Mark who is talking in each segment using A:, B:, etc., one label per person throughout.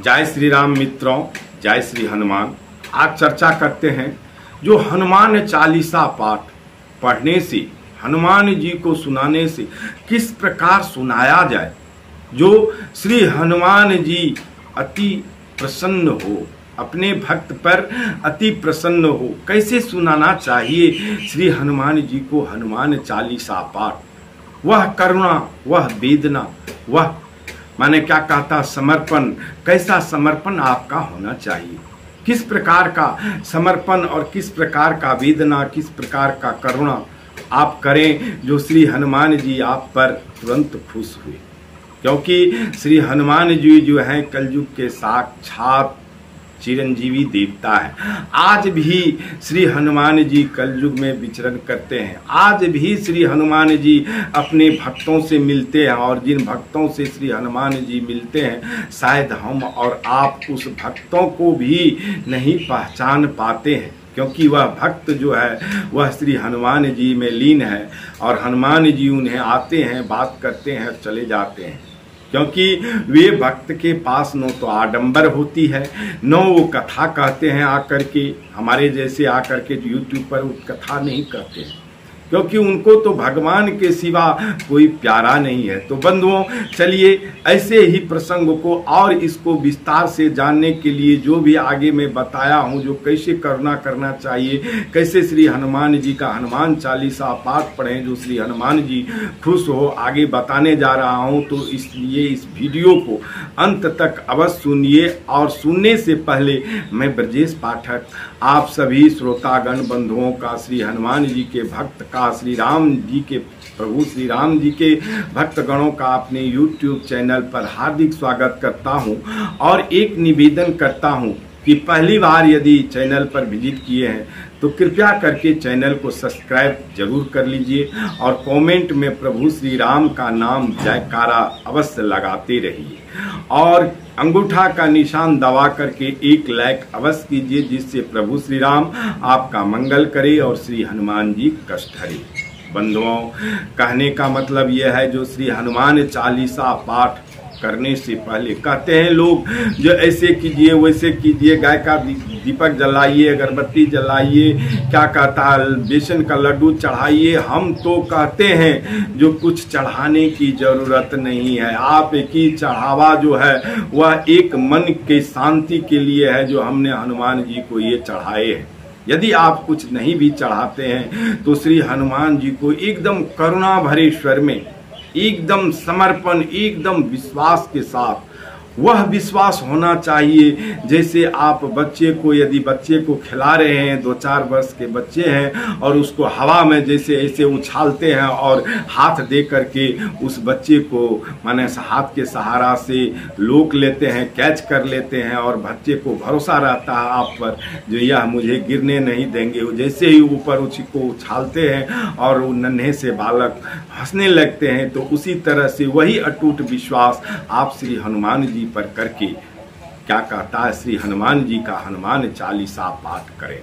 A: जय श्री राम मित्रों, जय श्री हनुमान। आज चर्चा करते हैं जो हनुमान चालीसा पाठ पढ़ने से, हनुमान जी को सुनाने से किस प्रकार सुनाया जाए, जो श्री हनुमान जी अति प्रसन्न हो, अपने भक्त पर अति प्रसन्न हो। कैसे सुनाना चाहिए श्री हनुमान जी को हनुमान चालीसा पाठ। वह करुणा, वह वेदना, वह माने क्या कहता समर्पण, कैसा समर्पण आपका होना चाहिए, किस प्रकार का समर्पण और किस प्रकार का वेदना, किस प्रकार का करुणा आप करें जो श्री हनुमान जी आप पर तुरंत खुश हुए। क्योंकि श्री हनुमान जी जो हैं कलयुग के साक्षात चिरंजीवी देवता है। आज भी श्री हनुमान जी कलयुग में विचरण करते हैं। आज भी श्री हनुमान जी अपने भक्तों से मिलते हैं और जिन भक्तों से श्री हनुमान जी मिलते हैं शायद हम और आप उस भक्तों को भी नहीं पहचान पाते हैं, क्योंकि वह भक्त जो है वह श्री हनुमान जी में लीन है और हनुमान जी उन्हें आते हैं, बात करते हैं, चले जाते हैं। क्योंकि वे भक्त के पास न तो आडंबर होती है, न वो कथा कहते हैं आकर के, हमारे जैसे आकर के यूट्यूब पर कथा नहीं कहते हैं, क्योंकि उनको तो भगवान के सिवा कोई प्यारा नहीं है। तो बंधुओं, चलिए ऐसे ही प्रसंग को और इसको विस्तार से जानने के लिए जो भी आगे मैं बताया हूँ, जो कैसे करना चाहिए, कैसे श्री हनुमान जी का हनुमान चालीसा पाठ पढ़ें जो श्री हनुमान जी खुश हो, आगे बताने जा रहा हूँ। तो इसलिए इस वीडियो को अंत तक अवश्य सुनिए। और सुनने से पहले मैं ब्रजेश पाठक आप सभी श्रोतागण बंधुओं का, श्री हनुमान जी के भक्त का, श्री राम जी के प्रभु श्री राम जी के भक्तगणों का अपने YouTube चैनल पर हार्दिक स्वागत करता हूं। और एक निवेदन करता हूं कि पहली बार यदि चैनल पर विजिट किए हैं तो कृपया करके चैनल को सब्सक्राइब जरूर कर लीजिए और कमेंट में प्रभु श्री राम का नाम जयकारा अवश्य लगाते रहिए और अंगूठा का निशान दबा करके एक लाइक अवश्य कीजिए, जिससे प्रभु श्री राम आपका मंगल करे और श्री हनुमान जी कष्ट हरे। बंधुओं, कहने का मतलब यह है जो श्री हनुमान चालीसा पाठ करने से पहले कहते हैं लोग जो ऐसे कीजिए वैसे कीजिए, गाय का दीपक जलाइए, अगरबत्ती जलाइए, क्या कहता है बेसन का लड्डू चढ़ाइए। हम तो कहते हैं जो कुछ चढ़ाने की जरूरत नहीं है। आप एक ही चढ़ावा जो है वह एक मन के शांति के लिए है जो हमने हनुमान जी को ये चढ़ाए हैं। यदि आप कुछ नहीं भी चढ़ाते हैं तो श्री हनुमान जी को एकदम करुणा भरे स्वर में, एकदम समर्पण, एकदम विश्वास के साथ, वह विश्वास होना चाहिए जैसे आप बच्चे को, यदि बच्चे को खिला रहे हैं, 2-4 वर्ष के बच्चे हैं और उसको हवा में जैसे ऐसे उछालते हैं और हाथ दे करके उस बच्चे को माने हाथ के सहारा से लोक लेते हैं, कैच कर लेते हैं और बच्चे को भरोसा रहता है आप पर जो यह मुझे गिरने नहीं देंगे। जैसे ही ऊपर उसको उछालते हैं और वो नन्हे से बालक हंसने लगते हैं, तो उसी तरह से वही अटूट विश्वास आप श्री हनुमान जी पर करके, क्या कहता है श्री हनुमान जी का हनुमान चालीसा पाठ करें।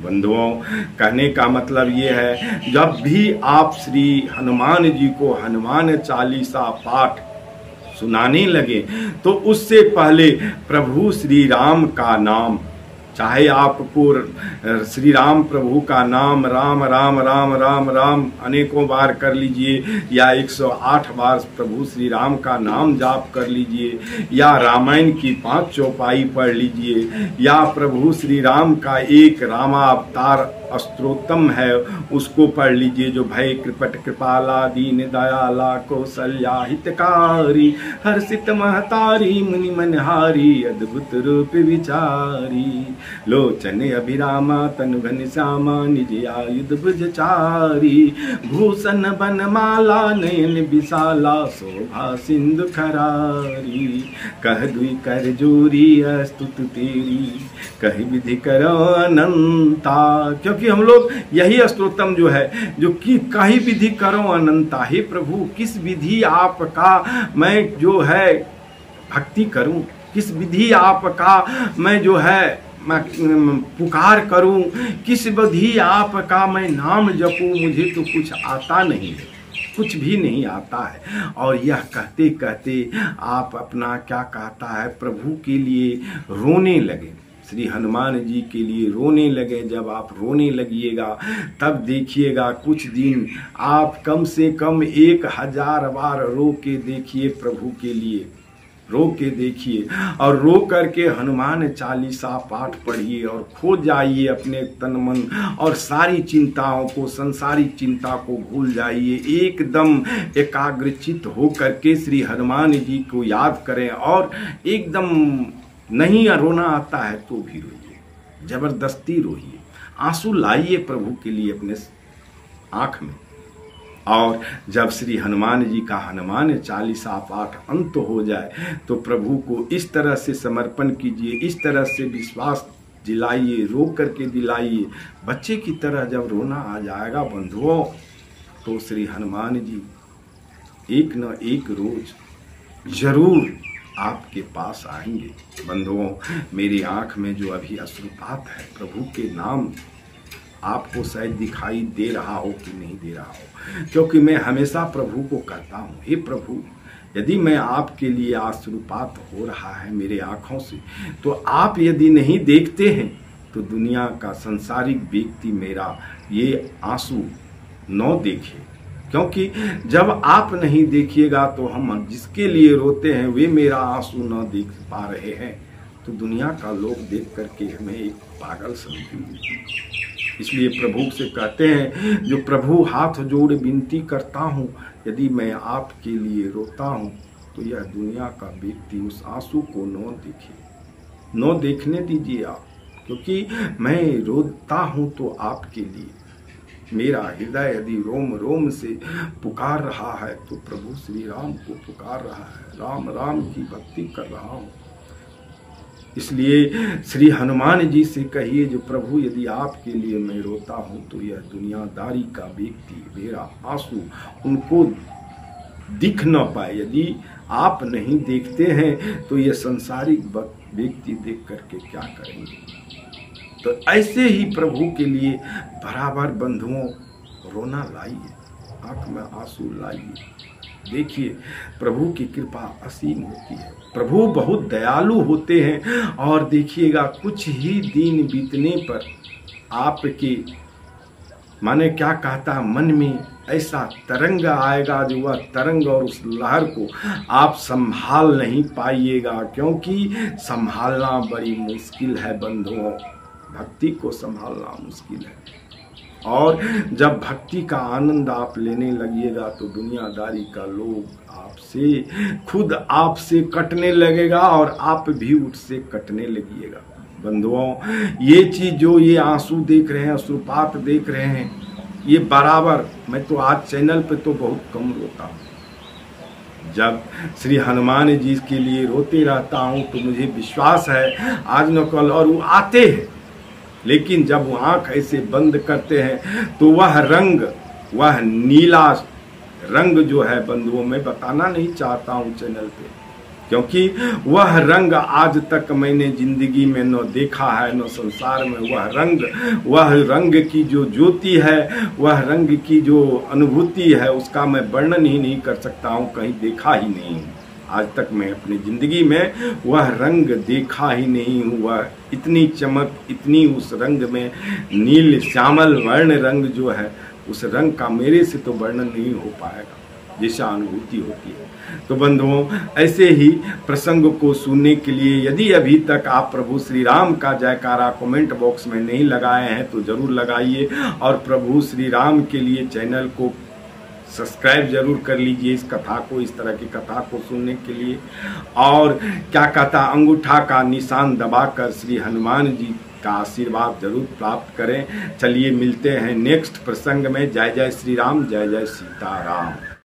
A: बंधुओं, कहने का मतलब ये है जब भी आप श्री हनुमान जी को हनुमान चालीसा पाठ सुनाने लगे तो उससे पहले प्रभु श्री राम का नाम, चाहे आपको श्री राम प्रभु का नाम राम राम राम राम राम अनेकों बार कर लीजिए या 108 बार प्रभु श्री राम का नाम जाप कर लीजिए या रामायण की 5 चौपाई पढ़ लीजिए या प्रभु श्री राम का एक रामावतार स्तोत्रम है उसको पढ़ लीजिए जो भय कृपट कृपाला दीन दयाला कौशल्या हितकारी हर्षित महतारी मुनि मनहारी अद्भुत रूप विचारी लोचन अभिरामा तनु घनश्यामा निज आयुध भुजचारी भूषण बनमाला नयन विशाला शोभा सिंधु खरारी कह दुई कर जोरी स्तुति तेरी कही विधि करो अनंता। क्योंकि हम लोग यही स्तोत्रम जो है जो कि कही विधि करो अनंता, हे प्रभु किस विधि आपका मैं जो है भक्ति करूं, किस विधि आपका मैं जो है मैं पुकार करूं, किस विधि आपका मैं नाम जपूं, मुझे तो कुछ आता नहीं है। कुछ भी नहीं आता है। और यह कहते कहते आप अपना क्या कहता है प्रभु के लिए रोने लगे, श्री हनुमान जी के लिए रोने लगे। जब आप रोने लगिएगा तब देखिएगा कुछ दिन आप कम से कम 1000 बार रो के देखिए, प्रभु के लिए रो के देखिए, और रो करके हनुमान चालीसा पाठ पढ़िए और खो जाइए अपने तन मन और सारी चिंताओं को, संसारिक चिंता को भूल जाइए। एकदम एकाग्रचित हो करके श्री हनुमान जी को याद करें और एकदम नहीं रोना आता है तो भी रोइए, जबरदस्ती रोइए, आंसू लाइए प्रभु के लिए अपने आंख में। और जब श्री हनुमान जी का हनुमान चालीसा पाठ अंत हो जाए तो प्रभु को इस तरह से समर्पण कीजिए, इस तरह से विश्वास दिलाइए, रो करके दिलाइए। बच्चे की तरह जब रोना आ जाएगा बंधुओं तो श्री हनुमान जी एक न एक रोज जरूर आपके पास आएंगे। बंधुओं, मेरी आंख में जो अभी अश्रुपात है प्रभु के नाम आपको शायद दिखाई दे रहा हो कि नहीं दे रहा हो, क्योंकि मैं हमेशा प्रभु को कहता हूँ, हे प्रभु यदि मैं आपके लिए अश्रुपात हो रहा है मेरे आंखों से, तो आप यदि नहीं देखते हैं तो दुनिया का संसारिक व्यक्ति मेरा ये आंसू न देखे। क्योंकि जब आप नहीं देखिएगा तो हम जिसके लिए रोते हैं वे मेरा आंसू न देख पा रहे हैं, तो दुनिया का लोग देख करके हमें एक पागल समझेंगे। इसलिए प्रभु से कहते हैं, जो प्रभु हाथ जोड़ विनती करता हूँ, यदि मैं आपके लिए रोता हूँ तो यह दुनिया का व्यक्ति उस आंसू को न देखे, न देखने दीजिए आप, क्योंकि मैं रोता हूँ तो आपके लिए। मेरा हृदय यदि रोम रोम से पुकार रहा है तो प्रभु श्री राम को पुकार रहा है, राम राम की भक्ति कर रहा हूँ। इसलिए श्री हनुमान जी से कहिए, जो प्रभु यदि आपके लिए मैं रोता हूँ तो यह दुनियादारी का व्यक्ति मेरा आंसू उनको दिख न पाए। यदि आप नहीं देखते हैं तो यह संसारिक व्यक्ति देख करके क्या करेंगे। तो ऐसे ही प्रभु के लिए बराबर बंधुओं रोना लाइए, आंख में आंसू लाइए। देखिए प्रभु की कृपा असीम होती है, प्रभु बहुत दयालु होते हैं। और देखिएगा कुछ ही दिन बीतने पर आपके माने क्या कहता मन में ऐसा तरंग आएगा, जो वह तरंग और उस लहर को आप संभाल नहीं पाइएगा, क्योंकि संभालना बड़ी मुश्किल है बंधुओं, भक्ति को संभालना मुश्किल है। और जब भक्ति का आनंद आप लेने लगिएगा तो दुनियादारी का लोग आपसे खुद आपसे कटने लगेगा और आप भी उससे कटने लगिएगा। बंधुओं, ये चीज जो ये आंसू देख रहे हैं, अश्रुपात देख रहे हैं, ये बराबर मैं तो आज चैनल पे तो बहुत कम रोता हूँ। जब श्री हनुमान जी के लिए रोते रहता हूँ तो मुझे विश्वास है आज न कल और वो आते हैं, लेकिन जब वो आंख ऐसे बंद करते हैं तो वह रंग, वह नीला रंग जो है बंधुओं मैं बताना नहीं चाहता हूँ चैनल पे, क्योंकि वह रंग आज तक मैंने जिंदगी में न देखा है, न संसार में वह रंग की जो ज्योति है, वह रंग की जो अनुभूति है, उसका मैं वर्णन ही नहीं कर सकता हूँ, कहीं देखा ही नहीं हूँ। आज तक मैं अपनी जिंदगी में वह रंग देखा ही नहीं हूँ। वह इतनी चमक, इतनी उस रंग में नील श्यामल वर्ण रंग जो है, उस रंग का मेरे से तो वर्णन नहीं हो पाएगा जैसा अनुभूति होती है। तो बंधुओं, ऐसे ही प्रसंग को सुनने के लिए यदि अभी तक आप प्रभु श्री राम का जयकारा कमेंट बॉक्स में नहीं लगाए हैं तो जरूर लगाइए, और प्रभु श्री राम के लिए चैनल को सब्सक्राइब जरूर कर लीजिए इस कथा को, इस तरह की कथा को सुनने के लिए। और क्या कहता, अंगूठा का निशान दबाकर श्री हनुमान जी का आशीर्वाद जरूर प्राप्त करें। चलिए मिलते हैं नेक्स्ट प्रसंग में। जय जय श्री राम, जय जय सीताराम।